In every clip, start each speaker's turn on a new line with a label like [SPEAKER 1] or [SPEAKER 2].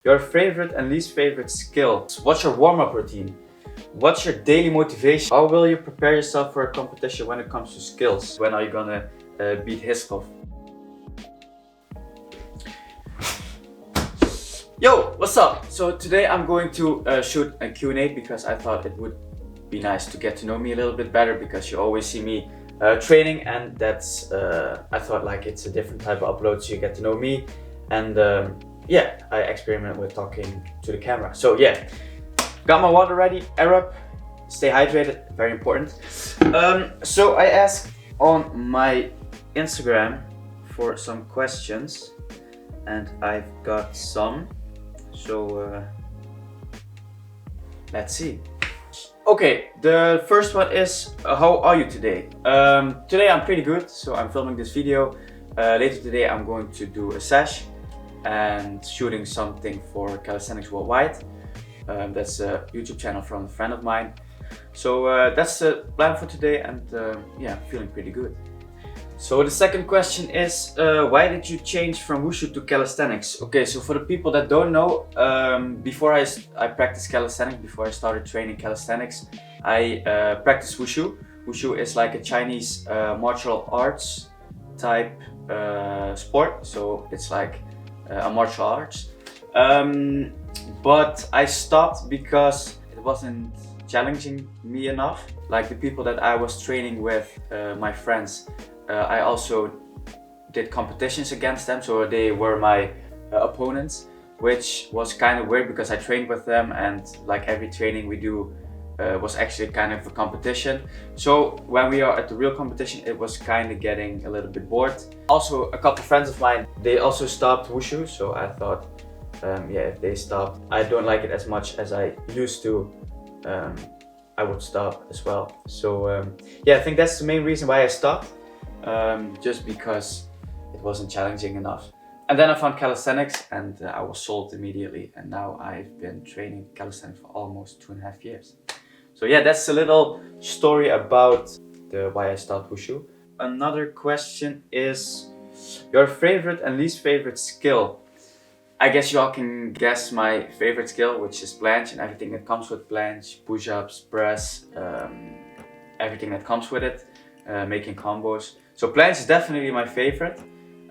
[SPEAKER 1] Your favorite and least favorite skill. What's your warm-up routine? What's your daily motivation? How will you prepare yourself for a competition when it comes to skills? When are you gonna beat Hristov? Yo, what's up? So today I'm going to shoot a Q&A because I thought it would be nice to get to know me a little bit better, because you always see me training, and that's I thought like it's a different type of upload, so you get to know me. And yeah, I experiment with talking to the camera. So yeah, got my water ready, air up, stay hydrated, very important. So I asked on my Instagram for some questions, and I've got some. So let's see. Okay, the first one is, how are you today? Today I'm pretty good, so I'm filming this video. Later today I'm going to do a sesh and shooting something for Calisthenics Worldwide. That's a YouTube channel from a friend of mine. So that's the plan for today, and yeah, feeling pretty good. So the second question is, why did you change from wushu to calisthenics? Okay, so for the people that don't know, before I practiced calisthenics, before I started training calisthenics, I practiced wushu. Wushu is like a Chinese martial arts type sport, so it's like a martial arts. But I stopped because it wasn't challenging me enough. Like the people that I was training with, my friends, I also did competitions against them, so they were my opponents, which was kind of weird because I trained with them, and like every training we do was actually kind of a competition. So when we are at the real competition, it was kind of getting a little bit bored. Also, a couple friends of mine, they also stopped wushu, so I thought, yeah, if they stopped, I don't like it as much as I used to, I would stop as well. So yeah, I think that's the main reason why I stopped. Just because it wasn't challenging enough. And then I found calisthenics, and I was sold immediately, and now I've been training calisthenics for almost 2.5 years. So yeah, that's a little story about why I stopped wushu. Another question is, your favorite and least favorite skill. I guess y'all can guess my favorite skill, which is planche, and everything that comes with planche, push-ups, press, everything that comes with it, making combos. So planche is definitely my favorite.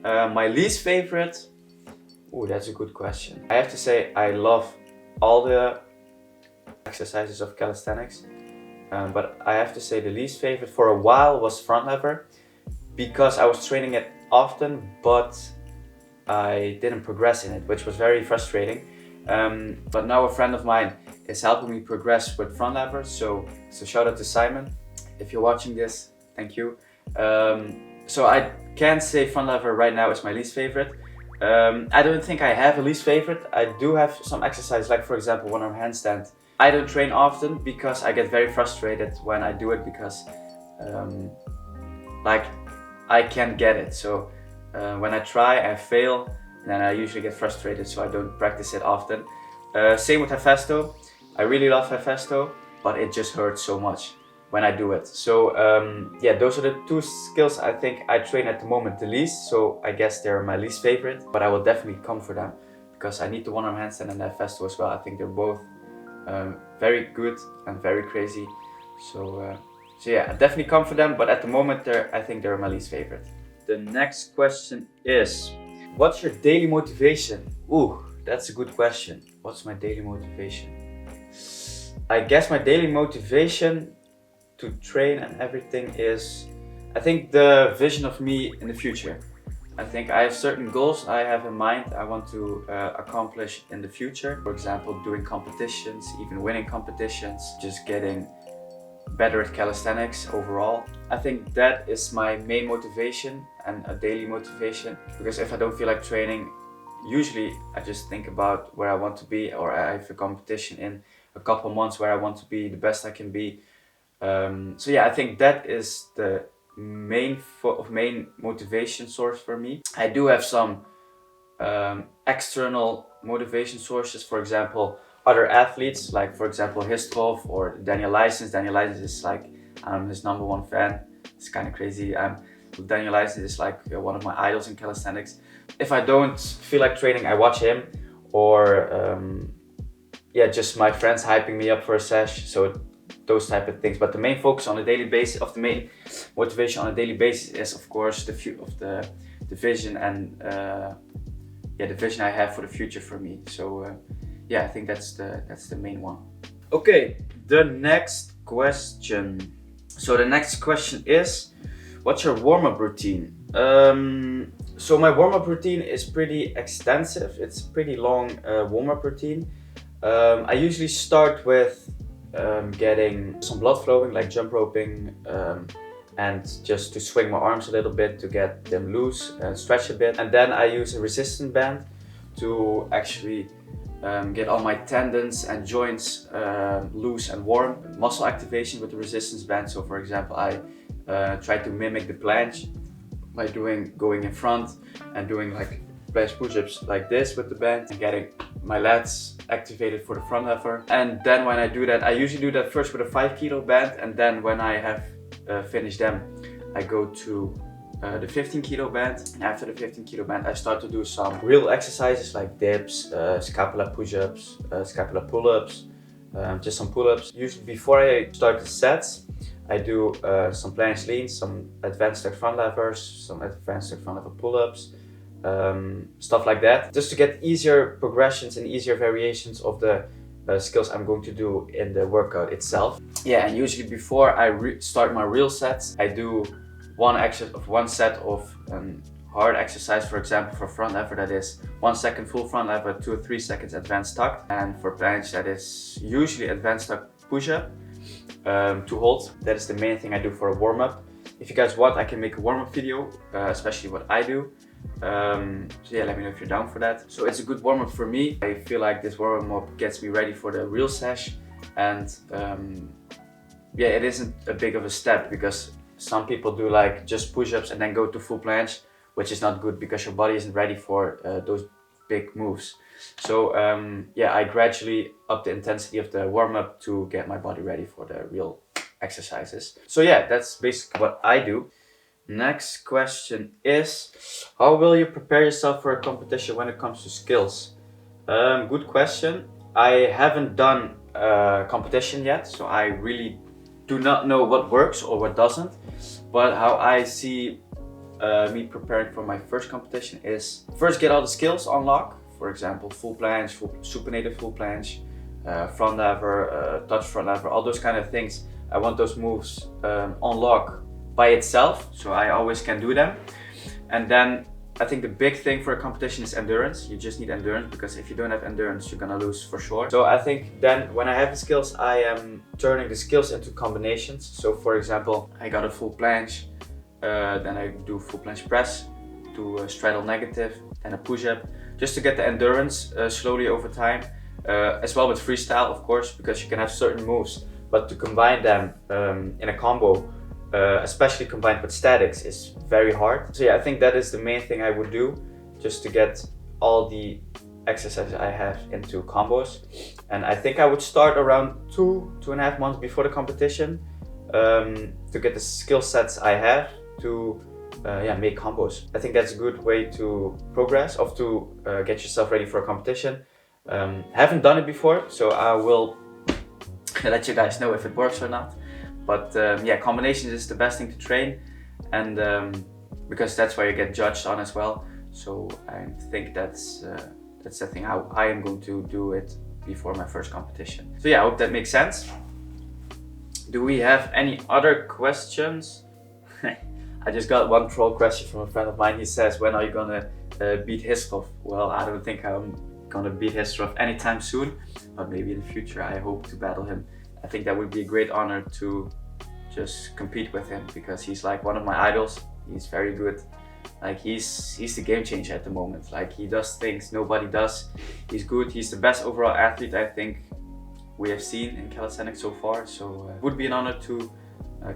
[SPEAKER 1] My least favorite, oh, that's a good question. I have to say I love all the exercises of calisthenics, but I have to say the least favorite for a while was front lever, because I was training it often, but I didn't progress in it, which was very frustrating. But now a friend of mine is helping me progress with front lever, so shout out to Simon. If you're watching this, thank you. So I can't say front lever right now is my least favorite. I don't think I have a least favorite. I do have some exercises, like for example one arm handstand. I don't train often because I get very frustrated when I do it, because like I can't get it. So when I try, I fail, and then I usually get frustrated, so I don't practice it often. Same with Hristov. I really love Hristov, but it just hurts so much when I do it. So yeah, those are the two skills I think I train at the moment the least, so I guess they're my least favorite, but I will definitely come for them, because I need the one arm handstand and the Hristov as well. I think they're both very good and very crazy. So yeah, I definitely come for them, but at the moment I think they're my least favorite. The next question is, what's your daily motivation? Ooh, that's a good question. What's my daily motivation? I guess my daily motivation to train and everything is, I think, the vision of me in the future. I think I have certain goals I have in mind I want to accomplish in the future. For example, doing competitions, even winning competitions, just getting better at calisthenics overall. I think that is my main motivation and a daily motivation, because if I don't feel like training, usually I just think about where I want to be, or I have a competition in a couple months where I want to be the best I can be. So yeah, I think that is the main motivation source for me. I do have some external motivation sources, for example other athletes, like for example Hristov or Daniel Leijsens. Daniel Leijsens is like, I'm his #1 fan. It's kind of crazy. Daniel Leijsens is like one of my idols in calisthenics. If I don't feel like training, I watch him, or yeah, just my friends hyping me up for a sesh. So those type of things. But the main focus on a daily basis, of the main motivation on a daily basis, is of course the vision and yeah, the vision I have for the future for me. So yeah, I think that's the main one. Okay, the next question. So the next question is, what's your warm-up routine? So my warm-up routine is pretty extensive. It's a pretty long warm-up routine. I usually start with getting some blood flowing, like jump roping, and just to swing my arms a little bit to get them loose and stretch a bit. And then I use a resistance band to actually get all my tendons and joints loose and warm. Muscle activation with the resistance band. So for example, I try to mimic the planche by going in front and doing like planche push-ups like this with the band and getting my lats activated for the front lever. And then when I do that, I usually do that first with a 5 kilo band, and then when I have finished them, I go to the 15 kilo band. And after the 15 kilo band, I start to do some real exercises like dips, scapula push-ups, scapula pull-ups, just some pull-ups. Usually before I start the sets, I do some planche leans, some advanced tuck front levers, some advanced tuck front lever pull-ups, stuff like that, just to get easier progressions and easier variations of the skills I'm going to do in the workout itself. Yeah, and usually before I start my real sets, I do one set of hard exercise. For example, for front lever, that is 1 second full front lever, 2 or 3 seconds advanced tuck, and for planche, that is usually advanced tuck push-up to hold. That is the main thing I do for a warm-up. If you guys want, I can make a warm-up video, especially what I do. So yeah, let me know if you're down for that. So it's a good warm-up for me. I feel like this warm-up gets me ready for the real sesh, and yeah, it isn't a big of a step, because some people do like just push-ups and then go to full planche, which is not good because your body isn't ready for those big moves. So yeah, I gradually up the intensity of the warm-up to get my body ready for the real exercises. So yeah, that's basically what I do. Next question is, how will you prepare yourself for a competition when it comes to skills? Good question. I haven't done a competition yet, so I really do not know what works or what doesn't. But how I see me preparing for my first competition is first get all the skills on lock. For example, full planche, supinated full planche, front lever, touch front lever, all those kind of things. I want those moves on lock by itself, so I always can do them. And then I think the big thing for a competition is endurance. You just need endurance, because if you don't have endurance, you're gonna lose for sure. So I think then when I have the skills, I am turning the skills into combinations. So for example, I got a full planche, then I do full planche press, do a straddle negative, and a push-up, just to get the endurance slowly over time. As well with freestyle, of course, because you can have certain moves, but to combine them in a combo, especially combined with statics, is very hard. So yeah, I think that is the main thing I would do, just to get all the exercises I have into combos. And I think I would start around 2.5 months before the competition to get the skill sets I have to yeah, make combos. I think that's a good way to progress, or to get yourself ready for a competition. Haven't done it before, so I will let you guys know if it works or not. But yeah, combinations is the best thing to train, and because that's where you get judged on as well. So I think that's the thing how I am going to do it before my first competition. So yeah, I hope that makes sense. Do we have any other questions? I just got one troll question from a friend of mine. He says, when are you gonna beat Hristov? Well, I don't think I'm gonna beat Hristov anytime soon, but maybe in the future I hope to battle him. I think that would be a great honor to just compete with him, because he's like one of my idols. He's very good. Like he's the game changer at the moment. Like he does things nobody does. He's good. He's the best overall athlete I think we have seen in calisthenics so far. So it would be an honor to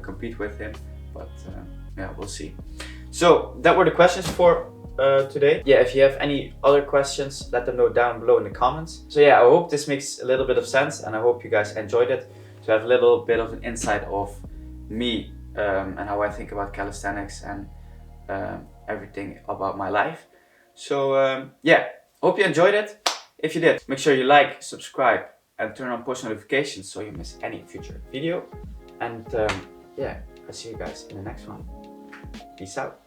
[SPEAKER 1] compete with him. But yeah, we'll see. So that were the questions for today. Yeah, if you have any other questions, let them know down below in the comments. So yeah, I hope this makes a little bit of sense, and I hope you guys enjoyed it, to have a little bit of an insight of me and how I think about calisthenics and everything about my life. So yeah, hope you enjoyed it. If you did, make sure you like, subscribe, and turn on post notifications so you miss any future video. And yeah, I'll see you guys in the next one. Peace out.